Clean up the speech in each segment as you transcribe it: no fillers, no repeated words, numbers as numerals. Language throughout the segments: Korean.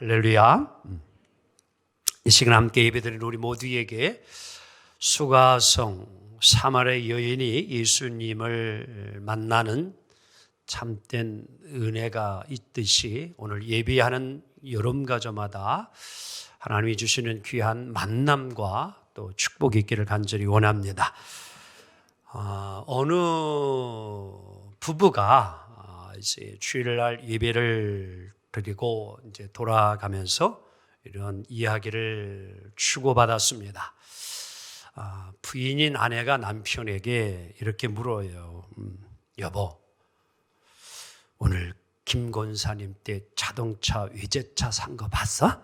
할렐루야. 이 시간 함께 예배드리는 우리 모두에게 수가성 사마리아 여인이 예수님을 만나는 참된 은혜가 있듯이 오늘 예배하는 여러분가저마다 하나님이 주시는 귀한 만남과 또 축복이 있기를 간절히 원합니다. 어느 부부가 이제 주일날 예배를 드리고 이제 돌아가면서 이런 이야기를 주고받았습니다. 부인인 아내가 남편에게 이렇게 물어요. 여보, 오늘 김 권사님 때 자동차 외제차 산 거 봤어?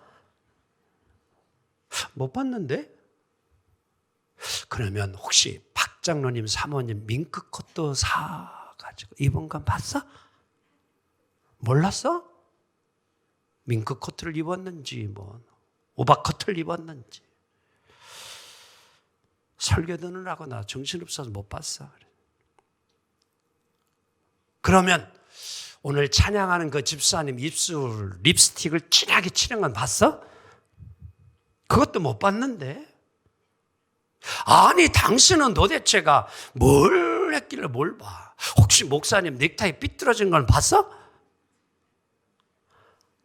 못 봤는데? 그러면 혹시 박 장로님 사모님 밍크코트 사가지고 입은 건 봤어? 몰랐어? 밍크코트를 입었는지 오바코트를 입었는지 설교 듣느라고 나 정신없어서 못 봤어. 그러면 오늘 찬양하는 그 집사님 입술 립스틱을 진하게 칠한 건 봤어? 그것도 못 봤는데. 아니 당신은 도대체가 뭘 했길래 뭘 봐? 혹시 목사님 넥타이 삐뚤어진 걸 봤어?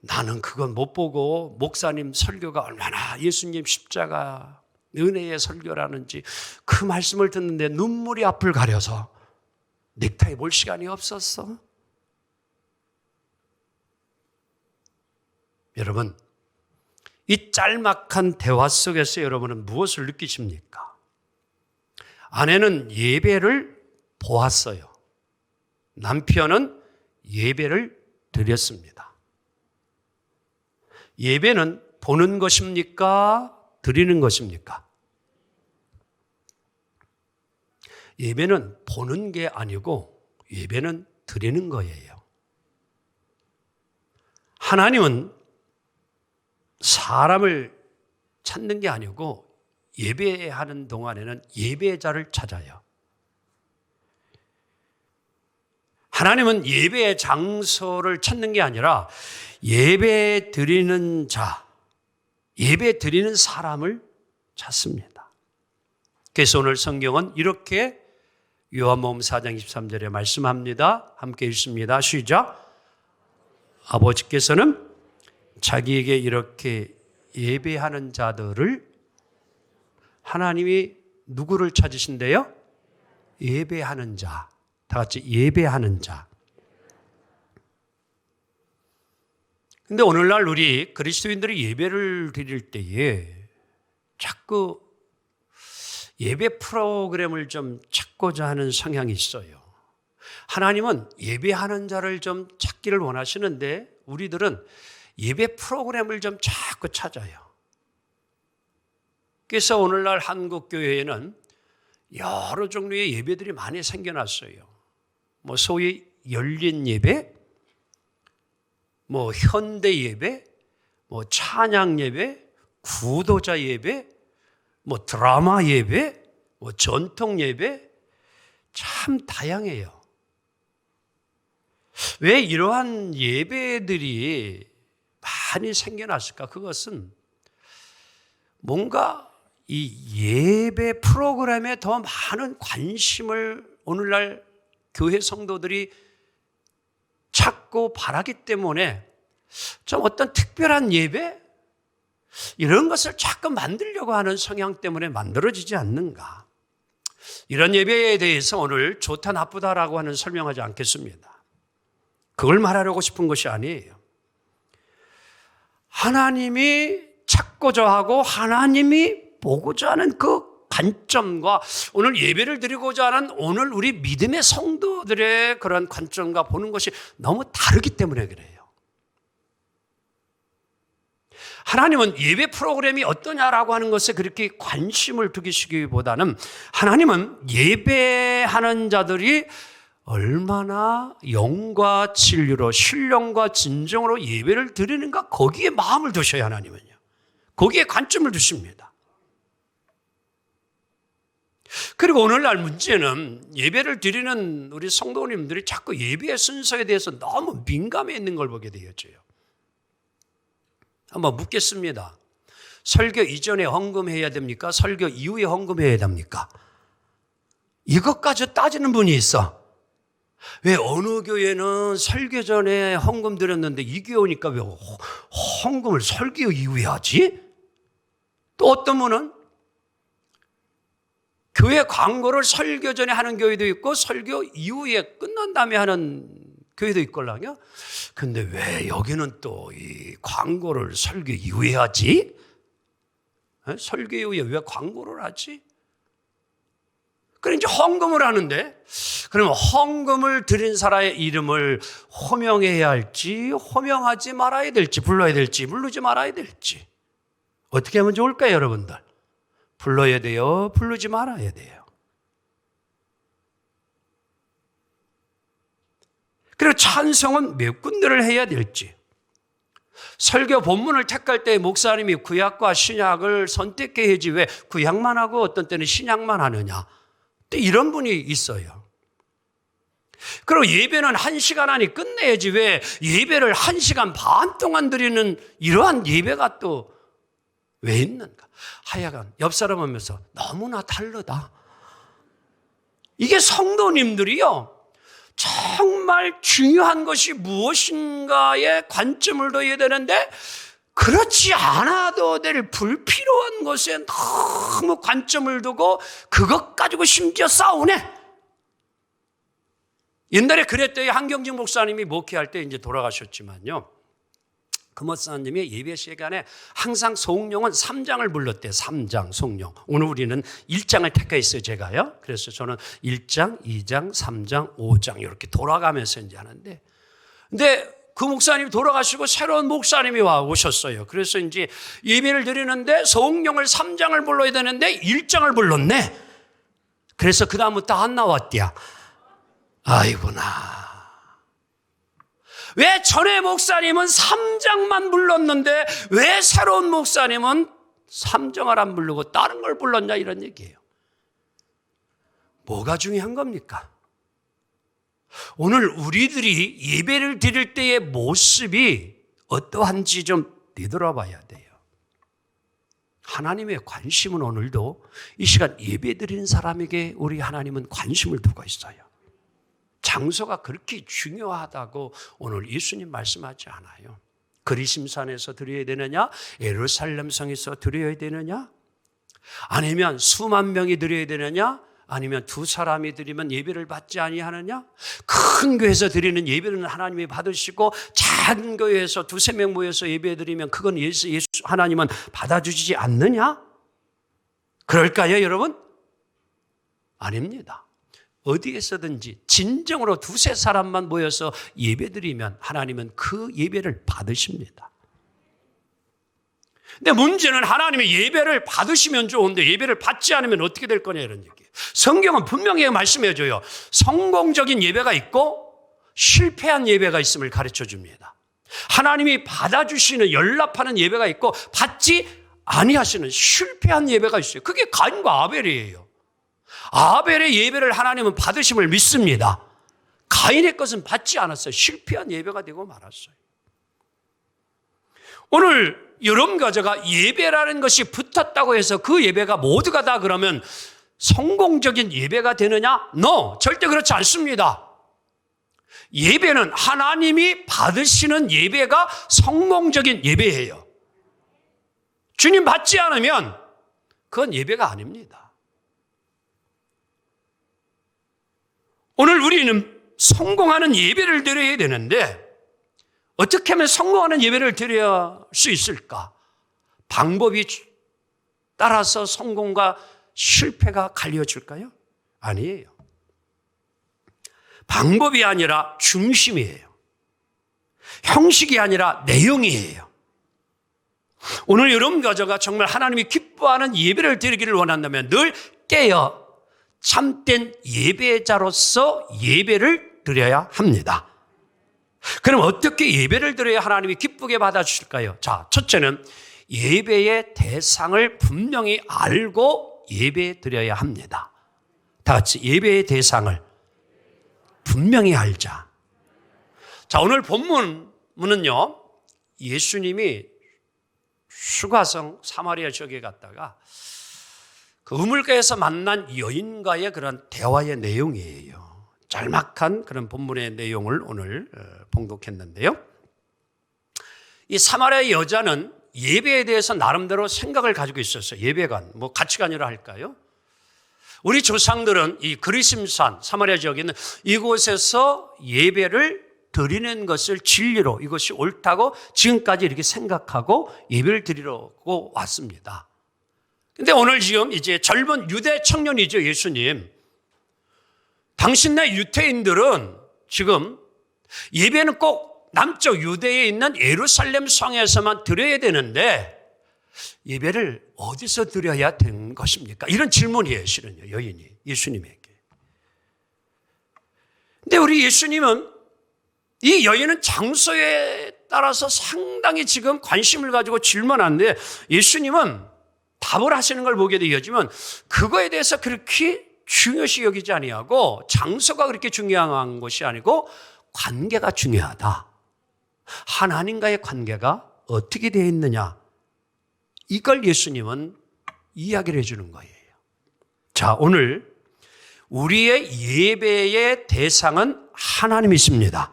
나는 그건 못 보고 목사님 설교가 얼마나 예수님 십자가 은혜의 설교라는지 그 말씀을 듣는데 눈물이 앞을 가려서 넥타이 볼 시간이 없었어. 여러분, 이 짤막한 대화 속에서 여러분은 무엇을 느끼십니까? 아내는 예배를 보았어요. 남편은 예배를 드렸습니다. 예배는 보는 것입니까? 드리는 것입니까? 예배는 보는 게 아니고 예배는 드리는 거예요. 하나님은 사람을 찾는 게 아니고 예배하는 동안에는 예배자를 찾아요. 하나님은 예배의 장소를 찾는 게 아니라 예배 드리는 자, 예배 드리는 사람을 찾습니다. 그래서 오늘 성경은 이렇게 요한복음 4장 23절에 말씀합니다. 함께 읽습니다. 시작. 아버지께서는 자기에게 이렇게 예배하는 자들을 하나님이 누구를 찾으신대요? 예배하는 자. 다 같이 예배하는 자. 근데 오늘날 우리 그리스도인들이 예배를 드릴 때에 자꾸 예배 프로그램을 좀 찾고자 하는 성향이 있어요. 하나님은 예배하는 자를 좀 찾기를 원하시는데 우리들은 예배 프로그램을 좀 자꾸 찾아요. 그래서 오늘날 한국 교회에는 여러 종류의 예배들이 많이 생겨났어요. 소위 열린 예배, 현대 예배, 찬양 예배, 구도자 예배, 드라마 예배, 전통 예배, 참 다양해요. 왜 이러한 예배들이 많이 생겨났을까? 그것은 뭔가 이 예배 프로그램에 더 많은 관심을 오늘날 교회 성도들이 찾고 바라기 때문에 좀 어떤 특별한 예배? 이런 것을 자꾸 만들려고 하는 성향 때문에 만들어지지 않는가? 이런 예배에 대해서 오늘 좋다 나쁘다라고 하는 설명하지 않겠습니다. 그걸 말하려고 싶은 것이 아니에요. 하나님이 찾고자 하고 하나님이 보고자 하는 그 관점과 오늘 예배를 드리고자 하는 오늘 우리 믿음의 성도들의 그런 관점과 보는 것이 너무 다르기 때문에 그래요. 하나님은 예배 프로그램이 어떠냐라고 하는 것에 그렇게 관심을 두시기보다는 하나님은 예배하는 자들이 얼마나 영과 진리로 신령과 진정으로 예배를 드리는가 거기에 마음을 두셔야 하나님은요. 거기에 관점을 두십니다. 그리고 오늘날 문제는 예배를 드리는 우리 성도님들이 자꾸 예배의 순서에 대해서 너무 민감해 있는 걸 보게 되었죠. 한번 묻겠습니다. 설교 이전에 헌금해야 됩니까? 설교 이후에 헌금해야 됩니까? 이것까지 따지는 분이 있어. 왜 어느 교회는 설교 전에 헌금 드렸는데 이 교회 오니까 왜 헌금을 설교 이후에 하지? 또 어떤 분은 교회 광고를 설교 전에 하는 교회도 있고 설교 이후에 끝난 다음에 하는 교회도 있걸랑요. 근데 왜 여기는 또 이 광고를 설교 이후에 하지? 설교 이후에 왜 광고를 하지? 그래 이제 헌금을 하는데, 그러면 헌금을 드린 사람의 이름을 호명해야 할지 호명하지 말아야 될지, 불러야 될지 부르지 말아야 될지 어떻게 하면 좋을까요, 여러분들? 불러야 돼요, 부르지 말아야 돼요? 그리고 찬송은 몇 군데를 해야 될지, 설교 본문을 택할 때 목사님이 구약과 신약을 선택해야지 왜 구약만 하고 어떤 때는 신약만 하느냐, 또 이런 분이 있어요. 그리고 예배는 1시간 안에 끝내야지 왜 예배를 1시간 반 동안 드리는 이러한 예배가 또 왜 있는가? 하여간 옆 사람 하면서 너무나 다르다. 이게 성도님들이요, 정말 중요한 것이 무엇인가에 관점을 둬야 되는데 그렇지 않아도 될 불필요한 것에 너무 관점을 두고 그것 가지고 심지어 싸우네. 옛날에 그랬대요. 한경직 목사님이 목회할 때 이제 돌아가셨지만요, 그 목사님이 예배 시간에 항상 송룡은 3장을 불렀대요. 3장 송룡. 오늘 우리는 1장을 택했어요, 제가요. 그래서 저는 1장, 2장, 3장, 5장 이렇게 돌아가면서 이제 하는데, 근데 그 목사님이 돌아가시고 새로운 목사님이 와 오셨어요. 그래서 이제 예배를 드리는데 송룡을 3장을 불러야 되는데 1장을 불렀네. 그래서 그 다음부터 안 나왔대야. 아이구나. 왜 전에 목사님은 3장만 불렀는데 왜 새로운 목사님은 3장을 안 부르고 다른 걸 불렀냐, 이런 얘기예요. 뭐가 중요한 겁니까? 오늘 우리들이 예배를 드릴 때의 모습이 어떠한지 좀 되돌아봐야 돼요. 하나님의 관심은 오늘도 이 시간 예배 드리는 사람에게 우리 하나님은 관심을 두고 있어요. 장소가 그렇게 중요하다고 오늘 예수님 말씀하지 않아요. 그리심산에서 드려야 되느냐, 예루살렘 성에서 드려야 되느냐, 아니면 수만 명이 드려야 되느냐, 아니면 두 사람이 드리면 예배를 받지 아니하느냐? 큰 교회에서 드리는 예배는 하나님이 받으시고 작은 교회에서 두세 명 모여서 예배 드리면 그건 예수 하나님은 받아주지 않느냐? 그럴까요, 여러분? 아닙니다. 어디에서든지 진정으로 두세 사람만 모여서 예배드리면 하나님은 그 예배를 받으십니다. 근데 문제는 하나님의 예배를 받으시면 좋은데 예배를 받지 않으면 어떻게 될 거냐, 이런 얘기예요. 성경은 분명히 말씀해 줘요. 성공적인 예배가 있고 실패한 예배가 있음을 가르쳐 줍니다. 하나님이 받아주시는 연락하는 예배가 있고 받지 아니하시는 실패한 예배가 있어요. 그게 가인과 아벨이에요. 아벨의 예배를 하나님은 받으심을 믿습니다. 가인의 것은 받지 않았어요. 실패한 예배가 되고 말았어요. 오늘 여러분 가져가 예배라는 것이 붙었다고 해서 그 예배가 모두가 다 그러면 성공적인 예배가 되느냐? No, 절대 그렇지 않습니다. 예배는 하나님이 받으시는 예배가 성공적인 예배예요. 주님 받지 않으면 그건 예배가 아닙니다. 오늘 우리는 성공하는 예배를 드려야 되는데 어떻게 하면 성공하는 예배를 드릴 수 있을까? 방법이 따라서 성공과 실패가 갈려질까요? 아니에요. 방법이 아니라 중심이에요. 형식이 아니라 내용이에요. 오늘 여러분 가져가 정말 하나님이 기뻐하는 예배를 드리기를 원한다면 늘 깨어 참된 예배자로서 예배를 드려야 합니다. 그럼 어떻게 예배를 드려야 하나님이 기쁘게 받아주실까요? 자, 첫째는 예배의 대상을 분명히 알고 예배 드려야 합니다. 다 같이 예배의 대상을 분명히 알자. 자, 오늘 본문은요, 예수님이 수가성 사마리아 지역에 갔다가 그 우물가에서 만난 여인과의 그런 대화의 내용이에요. 짤막한 그런 본문의 내용을 오늘 봉독했는데요. 이 사마리아 여자는 예배에 대해서 나름대로 생각을 가지고 있었어요. 예배관, 뭐 가치관이라 할까요? 우리 조상들은 이 그리심산 사마리아 지역에 있는 이곳에서 예배를 드리는 것을 진리로 이것이 옳다고 지금까지 이렇게 생각하고 예배를 드리려고 왔습니다. 근데 오늘 지금 이제 젊은 유대 청년이죠, 예수님. 당신네 유태인들은 지금 예배는 꼭 남쪽 유대에 있는 예루살렘 성에서만 드려야 되는데 예배를 어디서 드려야 되는 것입니까? 이런 질문이에요, 실은요, 여인이 예수님에게. 근데 우리 예수님은 이 여인은 장소에 따라서 상당히 지금 관심을 가지고 질문하는데 예수님은 답을 하시는 걸 보게 되어지면 그거에 대해서 그렇게 중요시 여기지 아니하고 장소가 그렇게 중요한 것이 아니고 관계가 중요하다. 하나님과의 관계가 어떻게 되어 있느냐. 이걸 예수님은 이야기를 해주는 거예요. 자, 오늘 우리의 예배의 대상은 하나님이십니다.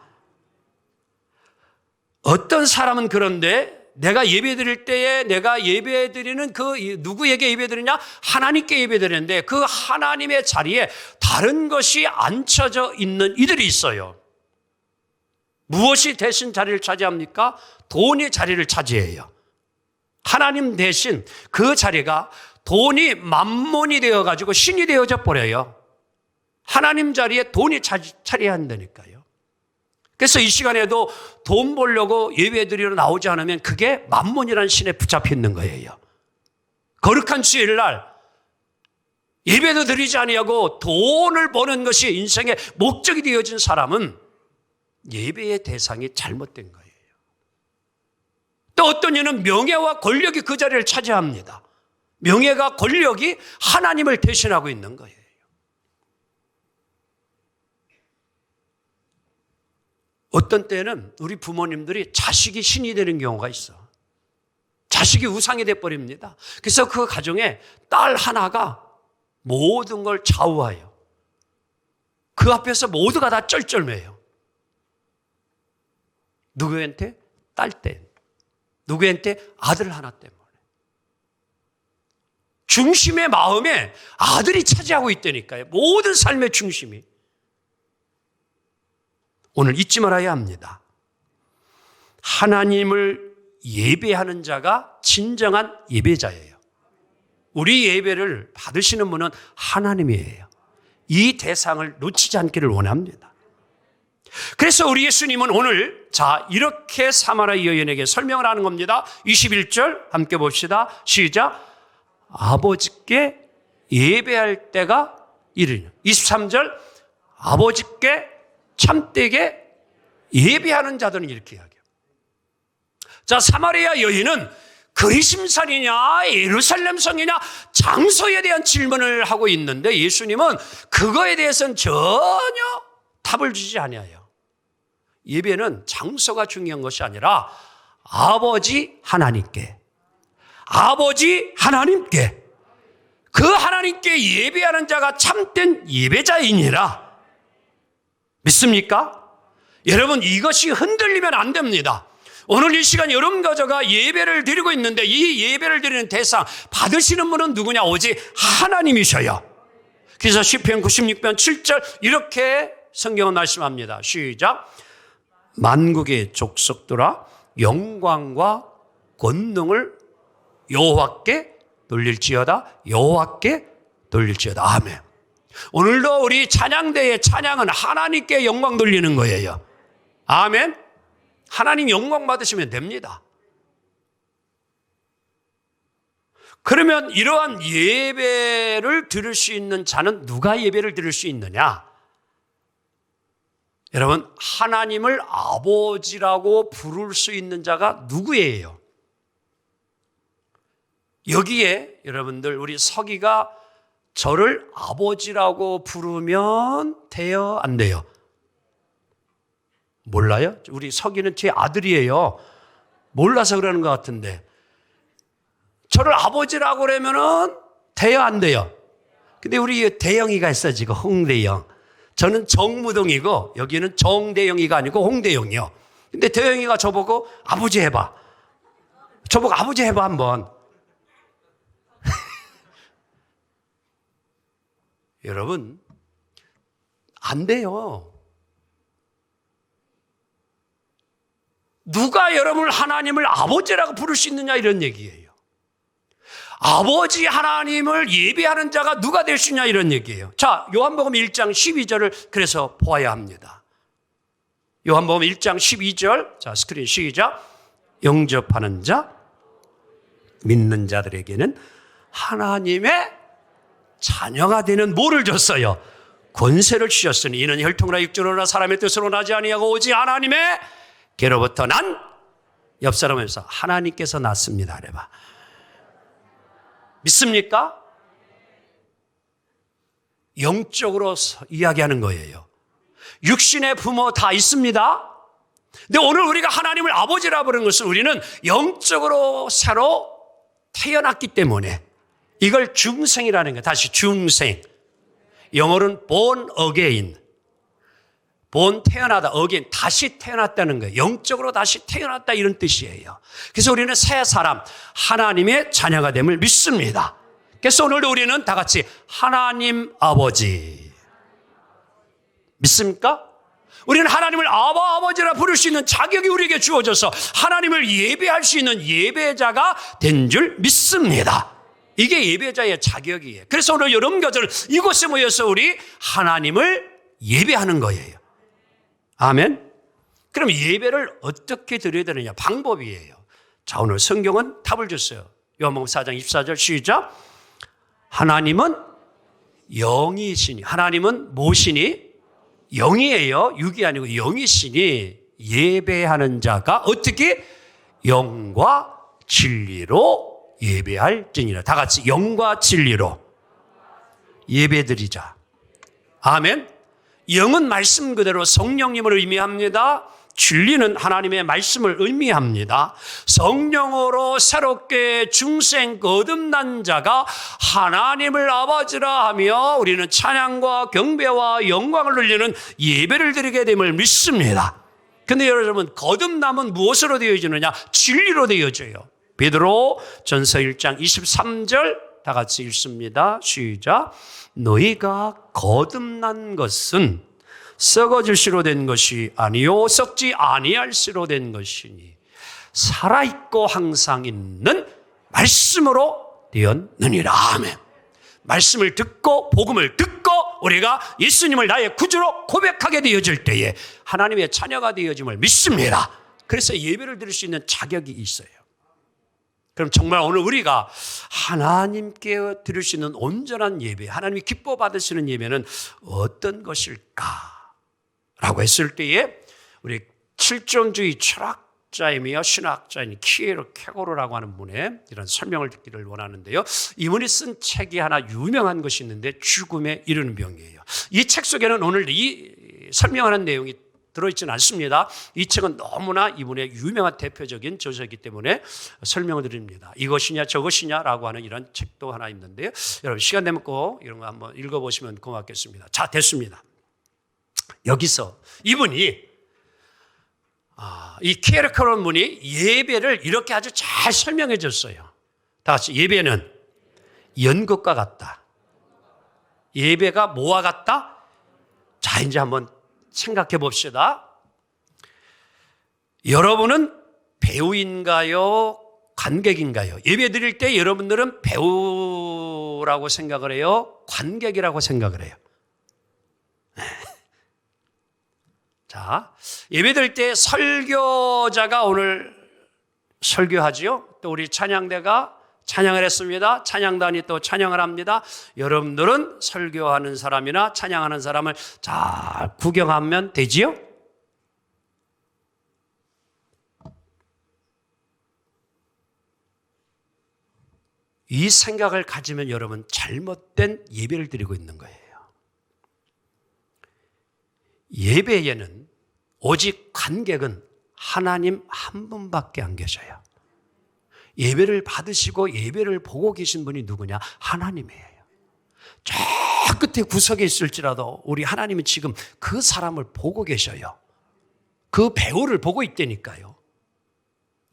어떤 사람은 그런데 내가 예배 드릴 때에 내가 예배 드리는 그 누구에게 예배 드리냐? 하나님께 예배 드리는데 그 하나님의 자리에 다른 것이 앉혀져 있는 이들이 있어요. 무엇이 대신 자리를 차지합니까? 돈이 자리를 차지해요. 하나님 대신 그 자리가 돈이 만몬이 되어가지고 신이 되어져 버려요. 하나님 자리에 돈이 차려야 한다니까요. 그래서 이 시간에도 돈 벌려고 예배 드리러 나오지 않으면 그게 만몬이라는 신에 붙잡혀 있는 거예요. 거룩한 주일날 예배도 드리지 아니하고 돈을 버는 것이 인생의 목적이 되어진 사람은 예배의 대상이 잘못된 거예요. 또 어떤 이는 명예와 권력이 그 자리를 차지합니다. 명예가 권력이 하나님을 대신하고 있는 거예요. 어떤 때는 우리 부모님들이 자식이 신이 되는 경우가 있어. 자식이 우상이 돼버립니다. 그래서 그 가정에 딸 하나가 모든 걸 좌우해요. 그 앞에서 모두가 다 쩔쩔매요. 누구한테? 딸 때. 누구한테? 아들 하나 때문에. 중심의 마음에 아들이 차지하고 있다니까요. 모든 삶의 중심이. 오늘 잊지 말아야 합니다. 하나님을 예배하는 자가 진정한 예배자예요. 우리 예배를 받으시는 분은 하나님이에요. 이 대상을 놓치지 않기를 원합니다. 그래서 우리 예수님은 오늘 이렇게 사마리아 여인에게 설명을 하는 겁니다. 21절 함께 봅시다. 시작. 아버지께 예배할 때가 이르니. 23절 아버지께 참되게 예배하는 자들은 이렇게 이야기해요. 자, 사마리아 여인은 그리심산이냐 예루살렘 성이냐 장소에 대한 질문을 하고 있는데 예수님은 그거에 대해서는 전혀 답을 주지 않아요. 예배는 장소가 중요한 것이 아니라 아버지 하나님께 그 하나님께 예배하는 자가 참된 예배자이니라. 믿습니까? 여러분, 이것이 흔들리면 안 됩니다. 오늘 이 시간 여러분 가져가 예배를 드리고 있는데 이 예배를 드리는 대상 받으시는 분은 누구냐? 오직 하나님이셔요. 그래서 시편 96편 7절 이렇게 성경은 말씀합니다. 시작. 만국의 족속들아 영광과 권능을 여호와께 돌릴지어다. 여호와께 돌릴지어다. 아멘. 오늘도 우리 찬양대의 찬양은 하나님께 영광 돌리는 거예요. 아멘. 하나님 영광 받으시면 됩니다. 그러면 이러한 예배를 드릴 수 있는 자는 누가 예배를 드릴 수 있느냐? 여러분, 하나님을 아버지라고 부를 수 있는 자가 누구예요? 여기에 여러분들 우리 서기가 저를 아버지라고 부르면 돼요? 안 돼요? 몰라요? 우리 서기는 제 아들이에요. 몰라서 그러는 것 같은데 저를 아버지라고 그러면은 돼요, 안 돼요? 근데 우리 대영이가 있어, 지금 홍대영. 저는 정무동이고 여기는 정대영이가 아니고 홍대영이요. 근데 대영이가 저보고 아버지 해봐. 저보고 아버지 해봐 한번. 여러분, 안 돼요. 누가 여러분을 하나님을 아버지라고 부를 수 있느냐 이런 얘기예요. 아버지 하나님을 예배하는 자가 누가 될 수 있냐 이런 얘기예요. 자, 요한복음 1장 12절을 그래서 보아야 합니다. 요한복음 1장 12절, 자 스크린 시작. 영접하는 자, 믿는 자들에게는 하나님의 자녀가 되는 뭐를 줬어요? 권세를 주셨으니 이는 혈통이나 육정이나 사람의 뜻으로 나지 아니하고 오직 하나님의 게로부터 난 옆 사람에서 하나님께서 낳습니다. 그래봐. 믿습니까? 영적으로 이야기하는 거예요. 육신의 부모 다 있습니다. 근데 오늘 우리가 하나님을 아버지라 부르는 것은 우리는 영적으로 새로 태어났기 때문에 이걸 중생이라는 거예요. 다시 중생. 영어로는 born again. born 태어나다, again 다시 태어났다는 거예요. 영적으로 다시 태어났다 이런 뜻이에요. 그래서 우리는 새 사람, 하나님의 자녀가 됨을 믿습니다. 그래서 오늘도 우리는 다 같이 하나님 아버지 믿습니까? 우리는 하나님을 아버지라 부를 수 있는 자격이 우리에게 주어져서 하나님을 예배할 수 있는 예배자가 된 줄 믿습니다. 이게 예배자의 자격이에요. 그래서 오늘 여러분 가족을 이곳에 모여서 우리 하나님을 예배하는 거예요. 아멘. 그럼 예배를 어떻게 드려야 되느냐? 방법이에요. 자, 오늘 성경은 답을 줬어요. 요한복음 4장 24절 시작. 하나님은 영이시니, 하나님은 무엇이니? 영이에요. 육이 아니고 영이시니 예배하는 자가 어떻게? 영과 진리로 예배할지니라. 다 같이 영과 진리로 예배드리자. 아멘. 영은 말씀 그대로 성령님을 의미합니다. 진리는 하나님의 말씀을 의미합니다. 성령으로 새롭게 중생 거듭난 자가 하나님을 아버지라 하며 우리는 찬양과 경배와 영광을 돌리는 예배를 드리게 됨을 믿습니다. 그런데 여러분, 거듭남은 무엇으로 되어지느냐? 진리로 되어져요. 베드로 전서 1장 23절 다 같이 읽습니다. 시작. 너희가 거듭난 것은 썩어질 씨로 된 것이 아니요 썩지 아니할 씨로 된 것이니 살아있고 항상 있는 말씀으로 되었느니라. 아멘. 말씀을 듣고 복음을 듣고 우리가 예수님을 나의 구주로 고백하게 되어질 때에 하나님의 자녀가 되어짐을 믿습니다. 그래서 예배를 드릴 수 있는 자격이 있어요. 그럼 정말 오늘 우리가 하나님께 드릴 수 있는 온전한 예배, 하나님이 기뻐 받으시는 예배는 어떤 것일까? 라고 했을 때에 우리 칠종주의 철학자이며 신학자인 키에르 케고르라고 하는 분의 이런 설명을 듣기를 원하는데요. 이분이 쓴 책이 하나 유명한 것이 있는데 죽음에 이르는 병이에요. 이 책 속에는 오늘 이 설명하는 내용이 들어있지는 않습니다. 이 책은 너무나 이분의 유명한 대표적인 저서이기 때문에 설명을 드립니다. 이것이냐 저것이냐라고 하는 이런 책도 하나 있는데요. 여러분 시간 되면 꼭 이런 거 한번 읽어보시면 고맙겠습니다. 자, 됐습니다. 여기서 이분이 이 케르케론 분이 예배를 이렇게 아주 잘 설명해 줬어요. 다 같이 예배는 연극과 같다. 예배가 뭐와 같다? 자, 이제 한번 생각해 봅시다. 여러분은 배우인가요? 관객인가요? 예배 드릴 때 여러분들은 배우라고 생각을 해요? 관객이라고 생각을 해요? 자, 예배 드릴 때 설교자가 오늘 설교하지요. 또 우리 찬양대가 찬양을 했습니다. 찬양단이 또 찬양을 합니다. 여러분들은 설교하는 사람이나 찬양하는 사람을 잘 구경하면 되지요? 이 생각을 가지면 여러분 잘못된 예배를 드리고 있는 거예요. 예배에는 오직 관객은 하나님 한 분밖에 안 계셔요. 예배를 받으시고 예배를 보고 계신 분이 누구냐? 하나님이에요. 저 끝에 구석에 있을지라도 우리 하나님은 지금 그 사람을 보고 계셔요. 그 배우를 보고 있다니까요.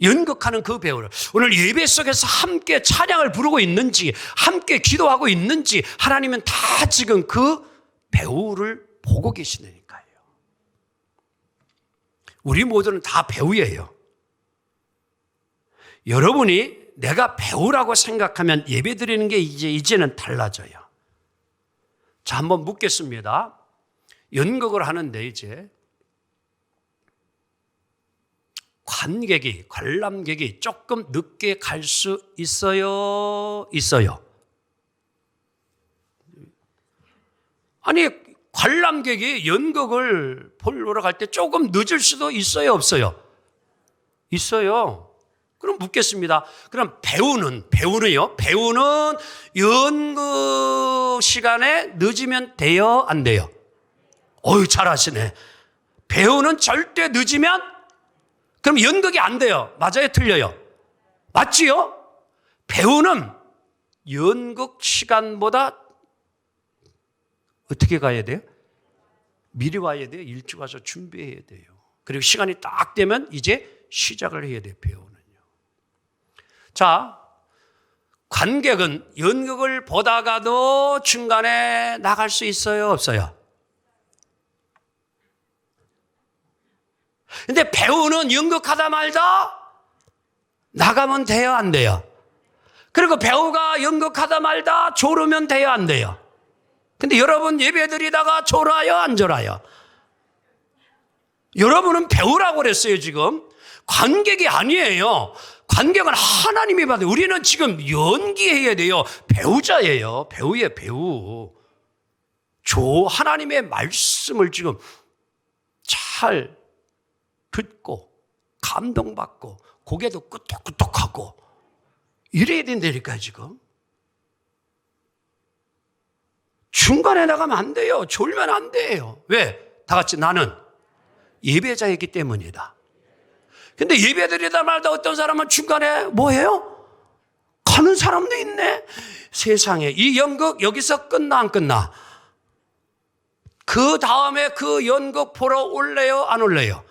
연극하는 그 배우를. 오늘 예배 속에서 함께 찬양을 부르고 있는지, 함께 기도하고 있는지 하나님은 다 지금 그 배우를 보고 계시다니까요. 우리 모두는 다 배우예요. 여러분이 내가 배우라고 생각하면 예배 드리는 게 이제는 달라져요. 자, 한번 묻겠습니다. 연극을 하는데 이제 관람객이 조금 늦게 갈 수 있어요? 있어요? 아니, 관람객이 연극을 보러 갈 때 조금 늦을 수도 있어요? 없어요? 있어요. 그럼 묻겠습니다. 그럼 배우는요? 배우는 연극 시간에 늦으면 돼요? 안 돼요? 어휴, 잘하시네. 배우는 절대 늦으면 그럼 연극이 안 돼요. 맞아요? 틀려요? 맞지요? 배우는 연극 시간보다 어떻게 가야 돼요? 미리 와야 돼요. 일찍 와서 준비해야 돼요. 그리고 시간이 딱 되면 이제 시작을 해야 돼요. 배우는요. 자, 관객은 연극을 보다가도 중간에 나갈 수 있어요? 없어요? 근데 배우는 연극하다 말다 나가면 돼요? 안 돼요? 그리고 배우가 연극하다 말다 졸으면 돼요? 안 돼요? 근데 여러분 예배 드리다가 졸아요? 안 졸아요? 여러분은 배우라고 그랬어요. 지금 관객이 아니에요. 관객은 하나님이 받아요. 우리는 지금 연기해야 돼요. 배우자예요. 배우예요. 배우. 하나님의 말씀을 지금 잘 듣고 감동받고 고개도 끄덕끄덕하고 이래야 된다니까요. 지금 중간에 나가면 안 돼요. 졸면 안 돼요. 왜? 다 같이 나는 예배자이기 때문이다. 근데 예배 드리다 말다 어떤 사람은 중간에 뭐 해요? 가는 사람도 있네. 세상에 이 연극 여기서 끝나 안 끝나? 그 다음에 그 연극 보러 올래요? 안 올래요?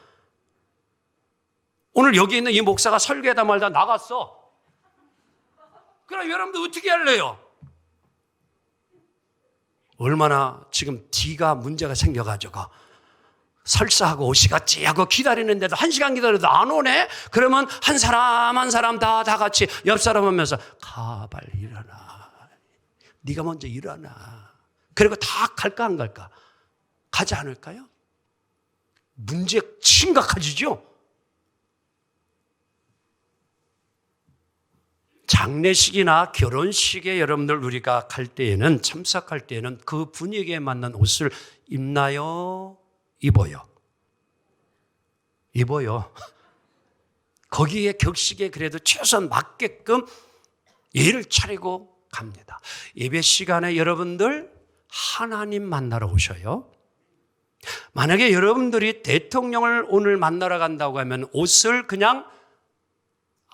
오늘 여기 있는 이 목사가 설교하다 말다 나갔어. 그럼 여러분들 어떻게 할래요? 얼마나 지금 뒤가 문제가 생겨가지고 설사하고 오시겠지 하고 기다리는데도 1시간 기다려도 안 오네? 그러면 한 사람 다 같이 옆 사람 오면서 가 빨리 일어나. 네가 먼저 일어나. 그리고 다 갈까 안 갈까? 가지 않을까요? 문제 심각해지죠? 장례식이나 결혼식에 여러분들 우리가 갈 때에는 참석할 때에는 그 분위기에 맞는 옷을 입나요? 입어요? 입어요. 거기에 격식에 그래도 최소한 맞게끔 예를 차리고 갑니다. 예배 시간에 여러분들 하나님 만나러 오셔요. 만약에 여러분들이 대통령을 오늘 만나러 간다고 하면 옷을 그냥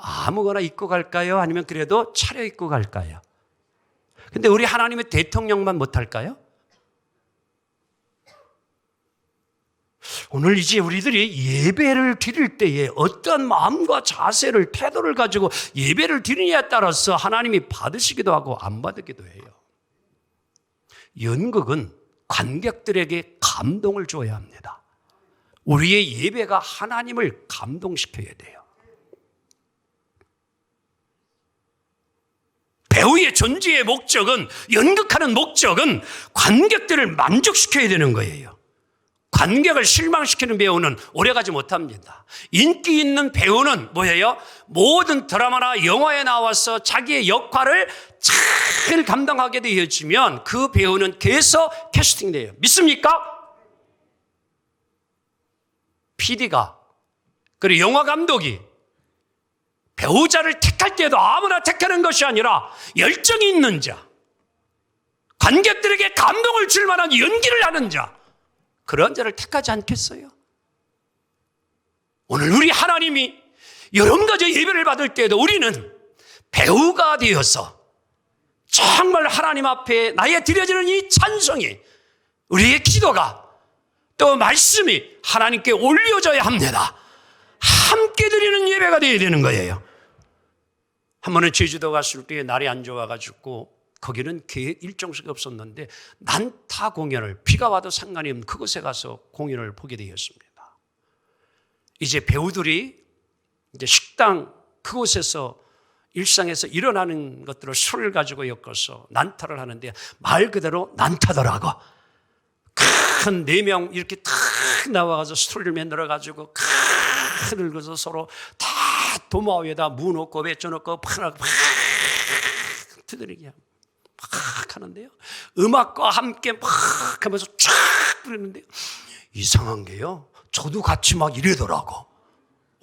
아무거나 입고 갈까요? 아니면 그래도 차려입고 갈까요? 근데 우리 하나님의 대통령만 못할까요? 오늘 이제 우리들이 예배를 드릴 때에 어떤 마음과 자세를, 태도를 가지고 예배를 드리냐에 따라서 하나님이 받으시기도 하고 안 받으기도 해요. 연극은 관객들에게 감동을 줘야 합니다. 우리의 예배가 하나님을 감동시켜야 돼요. 배우의 존재의 목적은, 연극하는 목적은 관객들을 만족시켜야 되는 거예요. 관객을 실망시키는 배우는 오래가지 못합니다. 인기 있는 배우는 뭐예요? 모든 드라마나 영화에 나와서 자기의 역할을 잘 감당하게 되어지면 그 배우는 계속 캐스팅돼요. 믿습니까? PD가 그리고 영화 감독이 배우자를 택할 때도 아무나 택하는 것이 아니라 열정이 있는 자, 관객들에게 감동을 줄 만한 연기를 하는 자, 그런 자를 택하지 않겠어요? 오늘 우리 하나님이 여러 가지 예배를 받을 때에도 우리는 배우가 되어서 정말 하나님 앞에 나의 드려지는 이 찬송이, 우리의 기도가, 또 말씀이 하나님께 올려져야 합니다. 함께 드리는 예배가 되어야 되는 거예요. 한 번은 제주도 갔을 때 날이 안 좋아가지고 거기는 계획 일정수가 없었는데 난타 공연을, 비가 와도 상관이 없는 그곳에 가서 공연을 보게 되었습니다. 이제 배우들이 이제 식당 그곳에서 일상에서 일어나는 것들을 술을 가지고 엮어서 난타를 하는데 말 그대로 난타더라고. 큰 4명 이렇게 탁 나와가지고 술을 만들어가지고 탁 늙어서 서로 다 도마 위에다 무 놓고 배쳐 놓고 팍 두드리게 막 하는데요. 음악과 함께 막 하면서 쫙 부르는데요. 이상한 게요. 저도 같이 막 이러더라고.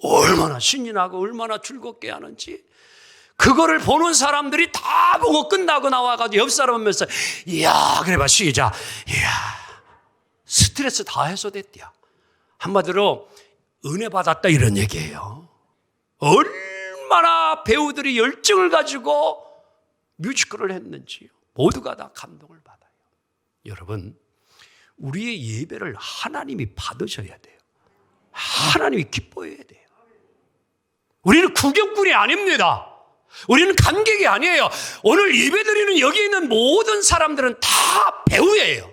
얼마나 신이 나고 얼마나 즐겁게 하는지. 그거를 보는 사람들이 다 보고 끝나고 나와가지고 옆 사람 보면서 이야, 그래 봐, 시작. 이야, 스트레스 다 해소됐대요. 한마디로 은혜 받았다 이런 얘기예요. 얼마나 배우들이 열정을 가지고 뮤지컬을 했는지요. 모두가 다 감동을 받아요. 여러분, 우리의 예배를 하나님이 받으셔야 돼요. 하나님이 기뻐해야 돼요. 우리는 구경꾼이 아닙니다. 우리는 관객이 아니에요. 오늘 예배드리는 여기 있는 모든 사람들은 다 배우예요.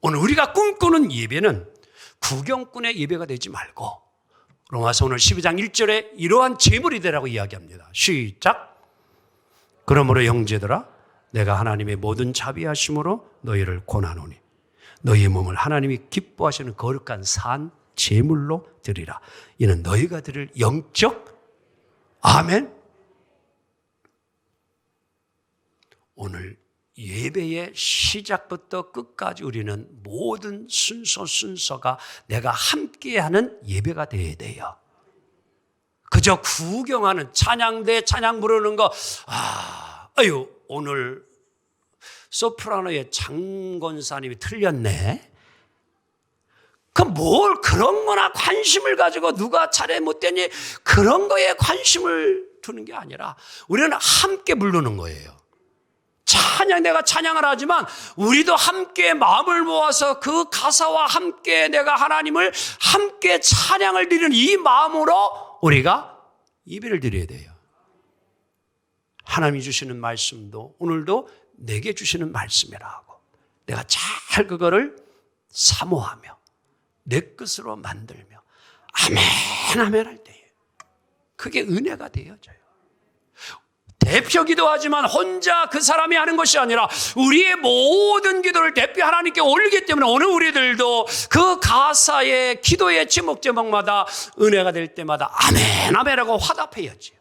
오늘 우리가 꿈꾸는 예배는 구경꾼의 예배가 되지 말고 로마서 오늘 12장 1절에 이러한 제물이 되라고 이야기합니다. 시작. 그러므로 형제들아, 내가 하나님의 모든 자비하심으로 너희를 권하노니 너희의 몸을 하나님이 기뻐하시는 거룩한 산 제물로 드리라. 이는 너희가 드릴 영적 아멘. 오늘 예배의 시작부터 끝까지 우리는 모든 순서가 내가 함께하는 예배가 되어야 돼요. 그저 구경하는 찬양대 찬양 부르는 거, 아유 오늘 소프라노의 장권사님이 틀렸네. 뭘 그런 거나 관심을 가지고 누가 잘해 못되니 그런 거에 관심을 두는 게 아니라 우리는 함께 부르는 거예요. 내가 찬양을 하지만 우리도 함께 마음을 모아서 그 가사와 함께 내가 하나님을 함께 찬양을 드리는 이 마음으로 우리가 예배를 드려야 돼요. 하나님이 주시는 말씀도 오늘도 내게 주시는 말씀이라고 내가 잘 그거를 사모하며 내 것으로 만들며 아멘 아멘 할 때에 그게 은혜가 되어져요. 대표 기도하지만 혼자 그 사람이 하는 것이 아니라 우리의 모든 기도를 대표 하나님께 올리기 때문에 오늘 우리들도 그 가사의 기도의 제목마다 은혜가 될 때마다 아멘 아멘하고 화답해야지.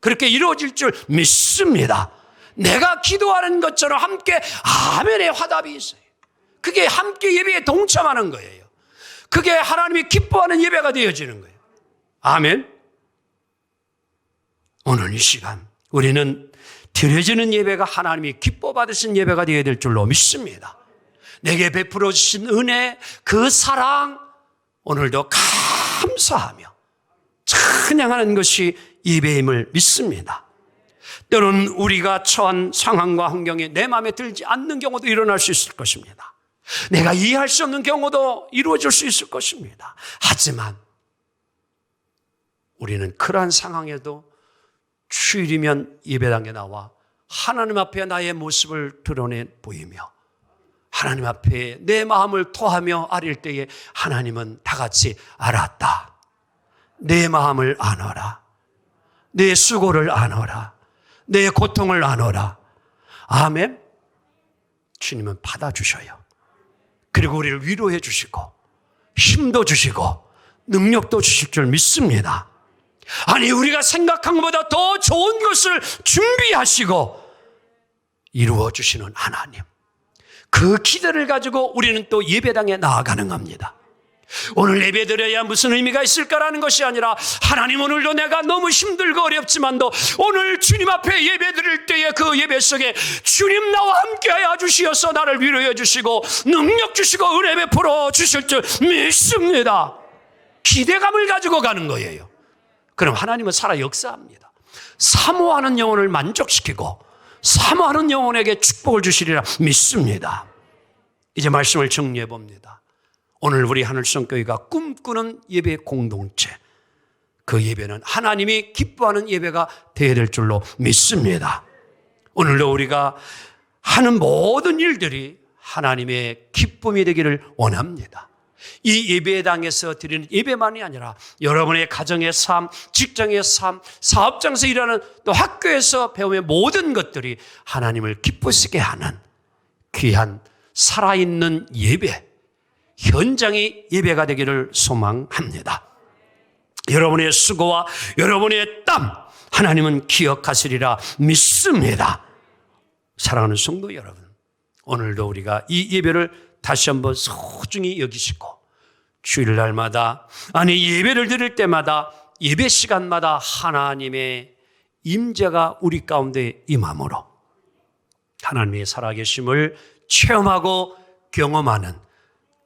그렇게 이루어질 줄 믿습니다. 내가 기도하는 것처럼 함께 아멘의 화답이 있어요. 그게 함께 예배에 동참하는 거예요. 그게 하나님이 기뻐하는 예배가 되어지는 거예요. 아멘. 오늘 이 시간 우리는 드려지는 예배가 하나님이 기뻐 받으신 예배가 되어야 될 줄로 믿습니다. 내게 베풀어 주신 은혜, 그 사랑 오늘도 감사하며 찬양하는 것이 예배임을 믿습니다. 때로는 우리가 처한 상황과 환경이 내 마음에 들지 않는 경우도 일어날 수 있을 것입니다. 내가 이해할 수 없는 경우도 이루어질 수 있을 것입니다. 하지만 우리는 그러한 상황에도 주일이면 예배당에 나와 하나님 앞에 나의 모습을 드러내 보이며 하나님 앞에 내 마음을 토하며 아릴 때에 하나님은 다 같이 알았다. 내 마음을 아노라. 내 수고를 아노라. 내 고통을 아노라. 아멘. 주님은 받아주셔요. 그리고 우리를 위로해 주시고 힘도 주시고 능력도 주실 줄 믿습니다. 아니 우리가 생각한 것보다 더 좋은 것을 준비하시고 이루어 주시는 하나님, 그 기대를 가지고 우리는 또 예배당에 나아가는 겁니다. 오늘 예배드려야 무슨 의미가 있을까라는 것이 아니라 하나님 오늘도 내가 너무 힘들고 어렵지만도 오늘 주님 앞에 예배드릴 때에 그 예배 속에 주님 나와 함께하여 주시어서 나를 위로해 주시고 능력 주시고 은혜 베풀어 주실 줄 믿습니다. 기대감을 가지고 가는 거예요. 그럼 하나님은 살아 역사합니다. 사모하는 영혼을 만족시키고 사모하는 영혼에게 축복을 주시리라 믿습니다. 이제 말씀을 정리해 봅니다. 오늘 우리 하늘성교회가 꿈꾸는 예배 공동체, 그 예배는 하나님이 기뻐하는 예배가 되어야 될 줄로 믿습니다. 오늘도 우리가 하는 모든 일들이 하나님의 기쁨이 되기를 원합니다. 이 예배당에서 드리는 예배만이 아니라 여러분의 가정의 삶, 직장의 삶, 사업장에서 일하는 또 학교에서 배우는 모든 것들이 하나님을 기쁘시게 하는 귀한 살아있는 예배, 현장의 예배가 되기를 소망합니다. 여러분의 수고와 여러분의 땀 하나님은 기억하시리라 믿습니다. 사랑하는 성도 여러분, 오늘도 우리가 이 예배를 다시 한번 소중히 여기시고 주일날마다, 아니 예배를 드릴 때마다, 예배 시간마다 하나님의 임재가 우리 가운데 임함으로 하나님의 살아계심을 체험하고 경험하는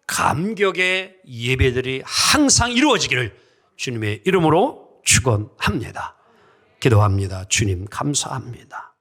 감격의 예배들이 항상 이루어지기를 주님의 이름으로 축원합니다. 기도합니다. 주님 감사합니다.